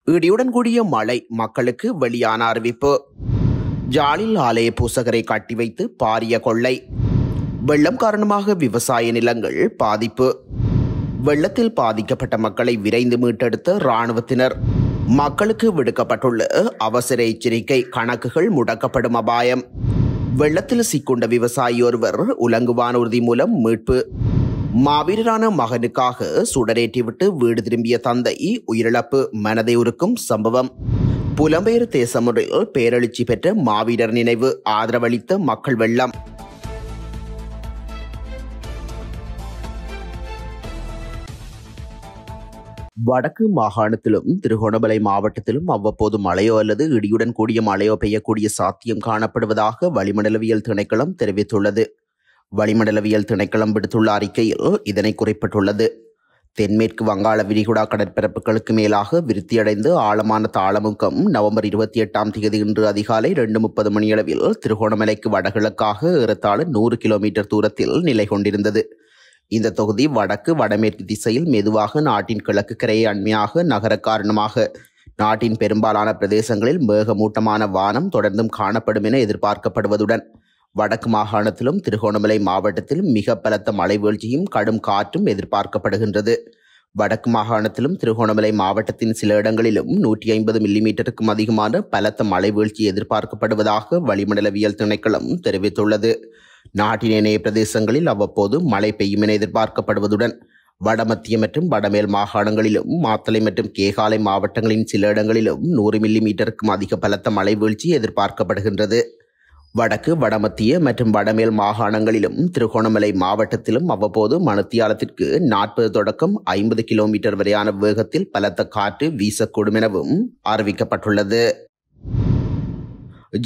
இடியுடன் கூடிய மழை மக்களுக்கு வெளியான அறிவிப்பு. ஜாலில் ஆலய பூசகரை கட்டி வைத்து பாரிய கொள்ளை. வெள்ளம் காரணமாக விவசாய நிலங்கள் பாதிப்பு. வெள்ளத்தில் பாதிக்கப்பட்ட மக்களை விரைந்து மீட்டெடுத்த இராணுவத்தினர். மக்களுக்கு விடுக்கப்பட்டுள்ள அவசர எச்சரிக்கை, கணக்குகள் முடக்கப்படும் அபாயம். வெள்ளத்தில் சிக்குண்ட விவசாயி ஒருவர் உலங்குவானூர்தி மூலம் மீட்பு. மாவீரரான மகனுக்காக சுடரேற்றிவிட்டு வீடு திரும்பிய தந்தை உயிரிழப்பு, மனதை உருக்கும் சம்பவம். புலம்பெயர் தேசமொன்றில் பேரெழுச்சி பெற்ற மாவீரர் நினைவு, ஆதரவளித்த மக்கள் வெள்ளம். வடக்கு மாகாணத்திலும் திருகோணமலை மாவட்டத்திலும் அவ்வப்போது மழையோ அல்லது இடியுடன் கூடிய மழையோ பெய்யக்கூடிய சாத்தியம் காணப்படுவதாக வளிமண்டலவியல் திணைக்களம் தெரிவித்துள்ளது. வளிமண்டலவியல் திணைக்களம் விடுத்துள்ள அறிக்கையில் இதனை குறிப்பிட்டுள்ளது. தென்மேற்கு வங்காள விரிகுடா கடற்பரப்புகளுக்கு மேலாக விருத்தியடைந்து ஆழமான தாளமுக்கம் நவம்பர் 28ஆம் தேதி இன்று அதிகாலை 2:30 மணியளவில் திருகோணமலைக்கு வடகிழக்காக ஏறத்தாழ 100 கிலோமீட்டர் தூரத்தில் நிலை கொண்டிருந்தது. இந்த தொகுதி வடக்கு வடமேற்கு திசையில் மெதுவாக நாட்டின் கிழக்கு கரையை அண்மையாக நகர காரணமாக நாட்டின் பெரும்பாலான பிரதேசங்களில் மேகமூட்டமான வானம் தொடர்ந்தும் காணப்படும் என எதிர்பார்க்கப்படுவதுடன் வடக்கு மாகாணத்திலும் திருகோணமலை மாவட்டத்திலும் மிக பலத்த மழை வீழ்ச்சியும் கடும் காற்றும் எதிர்பார்க்கப்படுகின்றது. வடக்கு மாகாணத்திலும் திருகோணமலை மாவட்டத்தின் சில இடங்களிலும் 150 மில்லிமீட்டருக்கும் அதிகமான பலத்த மழை வீழ்ச்சி எதிர்பார்க்கப்படுவதாக வளிமண்டலவியல் திணைக்களம் தெரிவித்துள்ளது. நாட்டின் ஏனைய பிரதேசங்களில் அவ்வப்போது மழை பெய்யும் என எதிர்பார்க்கப்படுவதுடன் வடமத்திய மற்றும் வடமேல் மாகாணங்களிலும் மாத்தளை மற்றும் கேகாலை மாவட்டங்களின் சில இடங்களிலும் 100 மில்லிமீட்டருக்கும் அதிக பலத்த மழை வீழ்ச்சி எதிர்பார்க்கப்படுகின்றது. வடக்கு வடமத்திய மற்றும் வடமேல் மாகாணங்களிலும் திருகோணமலை மாவட்டத்திலும் அவ்வப்போது மணித்தியாலத்திற்கு 40 தொடக்கம் 50 கிலோமீட்டர் வரையான வேகத்தில் பலத்த காற்று வீசக்கூடும் எனவும் அறிவிக்கப்பட்டுள்ளது.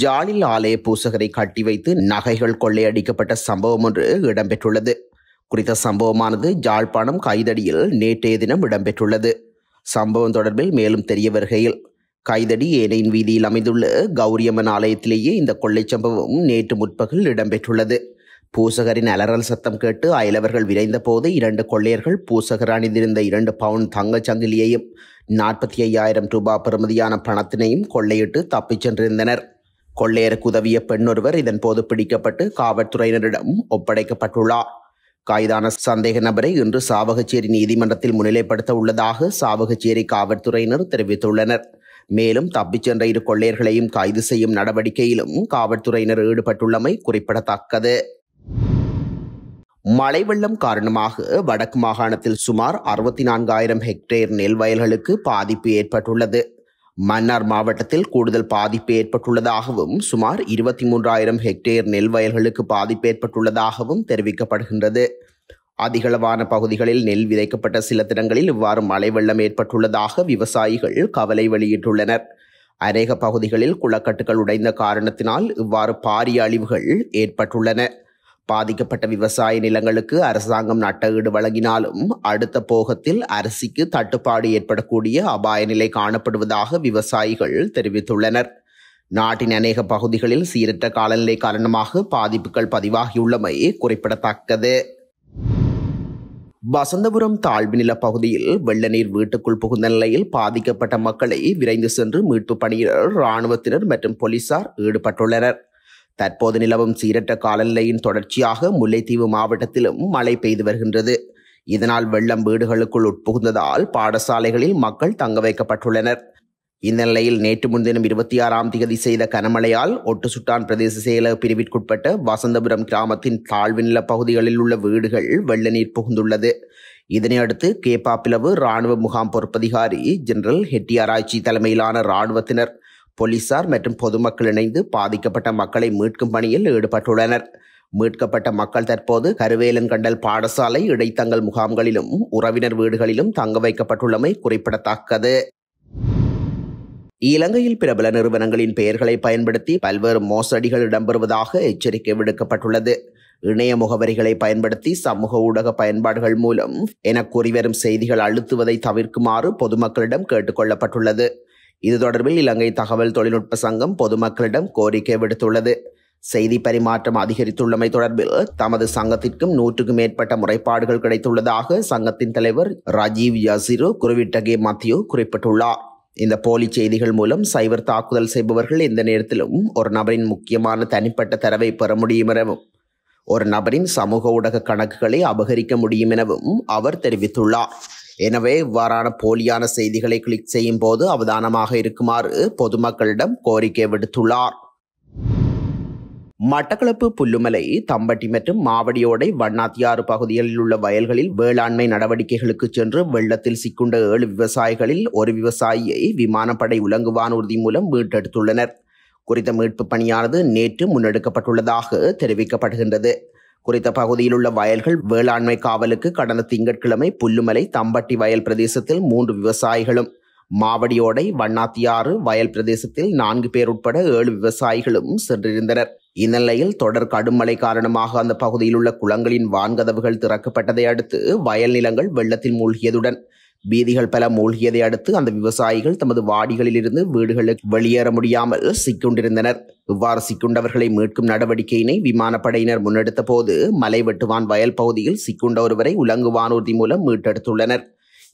ஜாலில் ஆலய பூசகரை கட்டி வைத்து நகைகள் கொள்ளையடிக்கப்பட்ட சம்பவம் ஒன்று இடம்பெற்றுள்ளது. குறித்த சம்பவமானது யாழ்ப்பாணம் கைதடியில் நேற்றைய தினம் இடம்பெற்றுள்ளது. சம்பவம் தொடர்பில் மேலும் தெரிய வருகையில் கைதடி ஏனையின் வீதியில் அமைந்துள்ள கௌரியம்மன் ஆலயத்திலேயே இந்த கொள்ளை சம்பவம் நேற்று முற்பகல் இடம்பெற்றுள்ளது. பூசகரின் அலறல் சத்தம் கேட்டு அயலவர்கள் விரைந்த போது 2 கொள்ளையர்கள் பூசகர் அணிந்திருந்த 2 பவுன் தங்கச் சங்கிலியையும் 45,000 ரூபாய் பெறுமதியான பணத்தினையும் கொள்ளையிட்டு தப்பிச் சென்றிருந்தனர். கொள்ளையருக்கு உதவிய பெண்ணொருவர் இதன் போது பிடிக்கப்பட்டு காவல்துறையினரிடம் ஒப்படைக்கப்பட்டுள்ளார். கைதான சந்தேக நபரை இன்று சாவகச்சேரி நீதிமன்றத்தில் முன்னிலைப்படுத்த உள்ளதாக சாவகச்சேரி காவல்துறையினர் தெரிவித்துள்ளனர். மேலும் தப்பிச் சென்ற 2 கொள்ளையர்களையும் கைது செய்யும் நடவடிக்கையிலும் காவல்துறையினர் ஈடுபட்டுள்ளமை குறிப்பிடத்தக்கது. மழை வெள்ளம் காரணமாக வடக்கு மாகாணத்தில் சுமார் 64,000 ஹெக்டேர் நெல் வயல்களுக்கு பாதிப்பு ஏற்பட்டுள்ளது. மன்னார் மாவட்டத்தில் கூடுதல் பாதிப்பு ஏற்பட்டுள்ளதாகவும் சுமார் 23,000 ஹெக்டேர் நெல் வயல்களுக்கு பாதிப்பு ஏற்பட்டுள்ளதாகவும் தெரிவிக்கப்படுகின்றது. அதிகளவான பகுதிகளில் நெல் விதைக்கப்பட்ட சில தினங்களில் இவ்வாறு மழை வெள்ளம் ஏற்பட்டுள்ளதாக விவசாயிகள் கவலை வெளியிட்டுள்ளனர். அநேக பகுதிகளில் குளக்கட்டுகள் உடைந்த காரணத்தினால் இவ்வாறு பாரிய அழிவுகள் ஏற்பட்டுள்ளன. பாதிக்கப்பட்ட விவசாய நிலங்களுக்கு அரசாங்கம் நட்டஈடு வழங்கினாலும் அடுத்த போகத்தில் அரிசிக்கு தட்டுப்பாடு ஏற்படக்கூடிய அபாய நிலை காணப்படுவதாக விவசாயிகள் தெரிவித்துள்ளனர். நாட்டின் அநேக பகுதிகளில் சீரற்ற காலநிலை காரணமாக பாதிப்புகள் பதிவாகியுள்ளமை குறிப்பிடத்தக்கது. வசந்தபுரம் தாழ்வு நில பகுதியில் வெள்ள நீர் வீட்டுக்குள் புகுந்த நிலையில் பாதிக்கப்பட்ட மக்களை விரைந்து சென்று மீட்பு பணியில் இராணுவத்தினர் மற்றும் போலீசார் ஈடுபட்டுள்ளனர். தற்போது நிலவும் சீரற்ற காலநிலையின் தொடர்ச்சியாக முல்லைத்தீவு மாவட்டத்திலும் மழை பெய்து வருகின்றது. இதனால் வெள்ளம் வீடுகளுக்குள் உட்புகுந்ததால் பாடசாலைகளில் மக்கள் தங்க வைக்கப்பட்டுள்ளனர். இந்த நிலையில் நேற்று முன்தினம் 26ஆம் தேதி செய்த கனமழையால் ஒட்டுசுட்டான் பிரதேச செயலக பிரிவிற்குட்பட்ட வசந்தபுரம் கிராமத்தின் தாழ்வு நில பகுதிகளில் உள்ள வீடுகள் வெள்ள நீர் புகுந்துள்ளது. இதனையடுத்து கேப்பாப்பிலவு இராணுவ முகாம் பொறுப்பதிகாரி ஜெனரல் ஹெட்டியாராய்ச்சி தலைமையிலான இராணுவத்தினர், போலீசார் மற்றும் பொதுமக்கள் இணைந்து பாதிக்கப்பட்ட மக்களை மீட்கும் பணியில் ஈடுபட்டுள்ளனர். மீட்கப்பட்ட மக்கள் தற்போது கருவேலன்கண்டல் பாடசாலை இடைத்தங்கல் முகாம்களிலும் உறவினர் வீடுகளிலும் தங்க வைக்கப்பட்டுள்ளமை குறிப்பிடத்தக்கது. இலங்கையில் பிரபல நிறுவனங்களின் பெயர்களை பயன்படுத்தி பல்வேறு மோசடிகள் இடம்பெறுவதாக எச்சரிக்கை விடுக்கப்பட்டுள்ளது. இணைய முகவரிகளை பயன்படுத்தி சமூக ஊடக பயன்பாடுகள் மூலம் என கூறிவரும் செய்திகள் அழுத்துவதை தவிர்க்குமாறு பொதுமக்களிடம் கேட்டுக்கொள்ளப்பட்டுள்ளது. இது தொடர்பில் இலங்கை தகவல் தொழில்நுட்ப சங்கம் பொதுமக்களிடம் கோரிக்கை விடுத்துள்ளது. செய்தி பரிமாற்றம் அதிகரித்துள்ளமை தொடர்பில் தமது சங்கத்திற்கும் 100க்கும் மேற்பட்ட முறைப்பாடுகள் கிடைத்துள்ளதாக சங்கத்தின் தலைவர் ராஜீவ் யாசிரு குருவிட்டகே மத்தியோ குறிப்பிட்டுள்ளார். இந்த போலி செய்திகள் மூலம் சைபர் தாக்குதல் செய்பவர்கள் எந்த நேரத்திலும் ஒரு நபரின் முக்கியமான தனிப்பட்ட தரவை பெற முடியும் எனவும் ஒரு நபரின் சமூக ஊடக கணக்குகளை அபகரிக்க முடியும் எனவும் அவர் தெரிவித்துள்ளார். எனவே இவ்வாறான போலியான செய்திகளை கிளிக் செய்யும் போது அவதானமாக இருக்குமாறு பொதுமக்களிடம் கோரிக்கை விடுத்துள்ளார். மட்டக்களப்பு புல்லுமலை, தம்பட்டி மற்றும் மாவடியோடை வண்ணாத்தியாறு பகுதிகளில் உள்ள வயல்களில் வேளாண்மை நடவடிக்கைகளுக்கு சென்று வெள்ளத்தில் சிக்குண்ட 7 விவசாயிகளில் ஒரு விவசாயியை விமானப்படை உலங்கு வானூர்தி மூலம் மீட்டெடுத்துள்ளனர். குறித்த மீட்பு பணியானது நேற்று முன்னெடுக்கப்பட்டுள்ளதாக தெரிவிக்கப்படுகின்றது. குறித்த பகுதியில் உள்ள வயல்கள் வேளாண்மை காவலுக்கு கடந்த திங்கட்கிழமை புல்லுமலை, தம்பட்டி வயல் பிரதேசத்தில் 3 விவசாயிகளும், மாவடியோடை வண்ணாத்தியாறு வயல் பிரதேசத்தில் 4 பேர் உட்பட 7 விவசாயிகளும் சென்றிருந்தனர். இந்நிலையில் தொடர் கடும் மழை காரணமாக அந்த பகுதியில் உள்ள குளங்களின் வான்கதவுகள் திறக்கப்பட்டதை அடுத்து வயல் நிலங்கள் வெள்ளத்தில் மூழ்கியதுடன் வீதிகள் பல மூழ்கியதை அடுத்து அந்த விவசாயிகள் தமது வாடிகளில் இருந்து வீடுகளுக்கு வெளியேற முடியாமல் சிக்குண்டிருந்தனர். இவ்வாறு சிக்குண்டவர்களை மீட்கும் நடவடிக்கையினை விமானப்படையினர் முன்னெடுத்த போது மலை வெட்டுவான் வயல் பகுதியில் சிக்குண்ட ஒருவரை உலங்கு வானூர்தி மூலம் மீட்டெடுத்துள்ளனர்.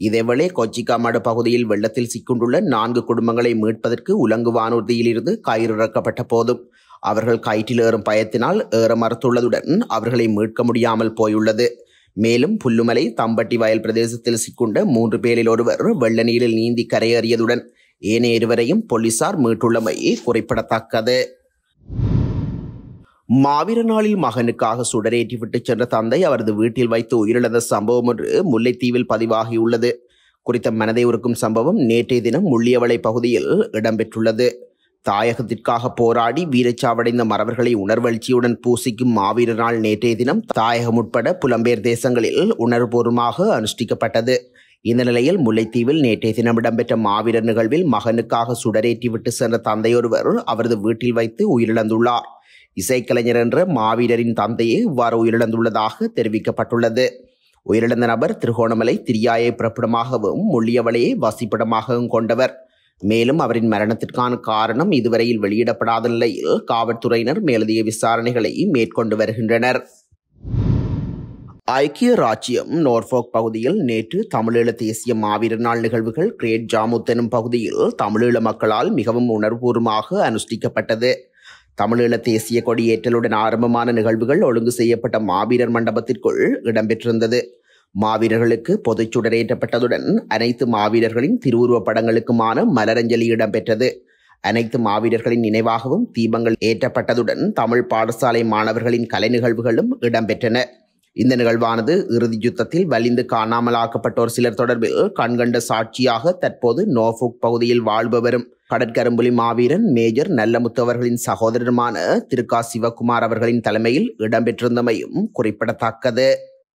இதேவேளை கொச்சிக்காமடு பகுதியில் வெள்ளத்தில் சிக்குண்டுள்ள 4 குடும்பங்களை மீட்பதற்கு உலங்கு வானூர்தியில் இருந்து கயிறு இறக்கப்பட்ட போதும் அவர்கள் கயிற்றில் ஏறும் பயத்தினால் ஏற மறுத்துள்ளதுடன் அவர்களை மீட்க முடியாமல் போயுள்ளது. மேலும் புல்லுமலை, தம்பட்டி வயல் பிரதேசத்தில் சிக்குண்ட 3 பேரில் ஒருவர் வெள்ள நீரில் நீந்தி கரையேறியதுடன் ஏனைய இருவரையும் போலீசார் மீட்டுள்ளமை குறிப்பிடத்தக்கது. மாவீர நாளில் மகனுக்காக சுடரேற்றிவிட்டு சென்ற தந்தை அவரது வீட்டில் வைத்து உயிரிழந்த சம்பவம் ஒன்று முல்லைத்தீவில் பதிவாகியுள்ளது. குறித்த மனதை உருக்கும் சம்பவம் நேற்றைய தினம் முள்ளியவளை பகுதியில் இடம்பெற்றுள்ளது. தாயகத்திற்காக போராடி வீரச்சாவடைந்த மறவர்களை உணர்வெழுச்சியுடன் பூசிக்கும் மாவீர நாள் நேற்றைய தினம் தாயகம் உட்பட புலம்பெயர் தேசங்களில் உணர்வுபூர்வமாக அனுஷ்டிக்கப்பட்டது. இந்த நிலையில் முல்லைத்தீவில் நேற்றைய தினம் இடம்பெற்ற மாவீரர் நிகழ்வில் மகனுக்காக சுடரேற்றி விட்டு சென்ற தந்தையொருவர் அவரது வீட்டில் வைத்து உயிரிழந்துள்ளார். இசைக்கலைஞர் என்ற மாவீரரின் தந்தையே இவ்வாறு உயிரிழந்துள்ளதாக தெரிவிக்கப்பட்டுள்ளது. உயிரிழந்த நபர் திருகோணமலை திரியாயை பிறப்பிடமாகவும் முள்ளியவளையை வசிப்பிடமாகவும் கொண்டவர். மேலும் அவரின் மரணத்திற்கான காரணம் இதுவரையில் வெளியிடப்படாத நிலையில் காவல்துறையினர் மேலதிக விசாரணைகளை மேற்கொண்டு வருகின்றனர். ஐக்கிய ராச்சியம் நோர்ஃபோக் பகுதியில் நேற்று தமிழீழ தேசிய மாவீரர் நாள் நிகழ்வுகள் கிரேட் ஜாமுத் எனும் பகுதியில் தமிழீழ மக்களால் மிகவும் உணர்வுபூர்வமாக அனுஷ்டிக்கப்பட்டது. தமிழீழ தேசிய கொடியேற்றலுடன் ஆரம்பமான நிகழ்வுகள் ஒழுங்கு செய்யப்பட்ட மாவீரர் மண்டபத்திற்குள் இடம்பெற்றிருந்தது. மாவீரர்களுக்கு பொதுச் சுடரேற்றப்பட்டதுடன் அனைத்து மாவீரர்களின் திருவுருவப் படங்களுக்குமான மலரஞ்சலி இடம்பெற்றது. அனைத்து மாவீரர்களின் நினைவாகவும் தீபங்கள் ஏற்றப்பட்டதுடன் தமிழ் பாடசாலை மாணவர்களின் கலை நிகழ்வுகளும் இடம்பெற்றன. இந்த நிகழ்வானது இறுதி யுத்தத்தில் வலிந்து காணாமலாக்கப்பட்டோர் சிலர் தொடர்பில் கண்கண்ட சாட்சியாக தற்போது நோர்ஃபோக் பகுதியில் வாழ்பவரும் கடற்கரும்புலி மாவீரன் மேஜர் நல்லமுத்து அவர்களின் சகோதரருமான திரு க. சிவகுமார் அவர்களின் தலைமையில் இடம்பெற்றிருந்தமையும் குறிப்பிடத்தக்கது.